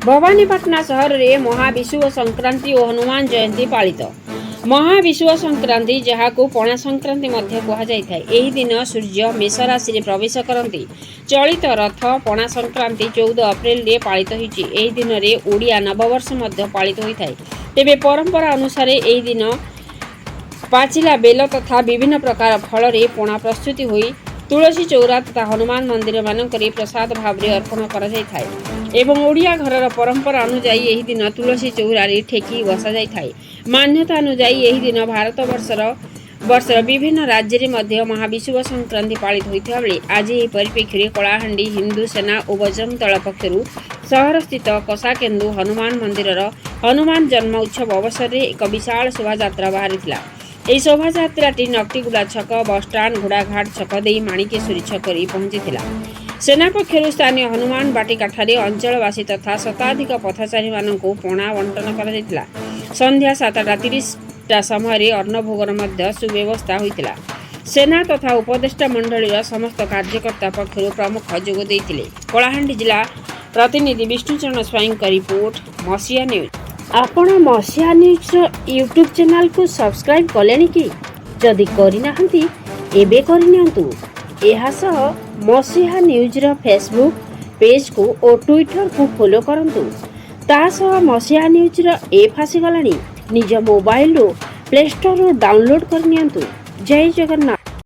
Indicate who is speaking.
Speaker 1: भवानीपाटना सहर रे महाविषुव संक्रांति और हनुमान जयंती पालित। महाविषुव संक्रांति जहाको पणा संक्रांति मध्य कहा जाय थाय। एही दिन सूर्य मेष राशि रे प्रवेश करती। चलित रथ पणा संक्रांति 14 अप्रैल रे पालित होईची। एही दिन रे ओडिया नववर्ष मध्य पालित होई थाय। तेबे परंपरा अनुसार एही दिन पाचिला बेल तथा विभिन्न प्रकार फल रे पणा प्रस्तुति होई तुलसी चौरा तथा हनुमान मंदिर मानकरे प्रसाद भाव रे अर्पण करा जाय थाय। एवं ओडिया घरर परंपरा अनुजाई एही दिन तुलसी चौरा रे ठेकी बसा जाय थाय। मान्यता अनुजाई एही दिन भारत वर्षर विभिन्न राज्य रे मध्य महाविषुव संक्रांति पालित होइथा बेले आज एही परिप्रेक्षी कलाहांडी हिंदू सेना और बजरंग दल पक्षरु सहर स्थित कसाकेन्दु हनुमान मंदिरर हनुमान जन्म उत्सव अवसर रे एक विशाल शोभायात्रा बाहरिथिला। ଏହି ଶୋଭାଯାତ୍ରାଟି ନକ୍ଟିଗୁଡ଼ା ଛକ ବସଷ୍ଟାଣ୍ଡ ଘୋଡ଼ାଘାଟ ଛକ ଦେଇ ମାଣିକେଶ୍ୱରୀ ଛକରେ ପହଞ୍ଚିଥିଲା। ସେନା ପକ୍ଷରୁ ସ୍ଥାନୀୟ ହନୁମାନ ବାଟିକାଠାରେ ଅଞ୍ଚଳବାସୀ ତଥା ଶତାଧିକ ପଥଚାରୀମାନଙ୍କୁ ପଣା ବଣ୍ଟନ କରାଯାଇଥିଲା। ସନ୍ଧ୍ୟା 7:30 ସମୟରେ ଅନ୍ନଭୋଗର ମଧ୍ୟ ସୁବ୍ୟବସ୍ଥା ହୋଇଥିଲା। ସେନା ତଥା ଉପଦେଷ୍ଟା ମଣ୍ଡଳୀର ସମସ୍ତ କାର୍ଯ୍ୟକର୍ତ୍ତା ପକ୍ଷରୁ ପ୍ରମୁଖ ଯୋଗ ଦେଇଥିଲେ। କଳାହାଣ୍ଡି ଜିଲ୍ଲା ପ୍ରତିନିଧି ବିଷ୍ଣୁଚରଣ ସ୍ୱାଇଁଙ୍କ ରିପୋର୍ଟ ମସିଆ ନ୍ୟୁଜ୍। आपण मसिया न्यूज यूट्यूब चैनल को सब्सक्राइब कले कि जदि करना एबे करनियंतु। एहा सह मसिया न्यूज रो फेसबुक पेज को और ट्विटर को फॉलो करंतु। ता सह मसिया न्यूज रो ऐप आसी गलानी। निज मोबाइल रो प्ले स्टोर रो डाउनलोड करनियंतु। जय जगन्नाथ।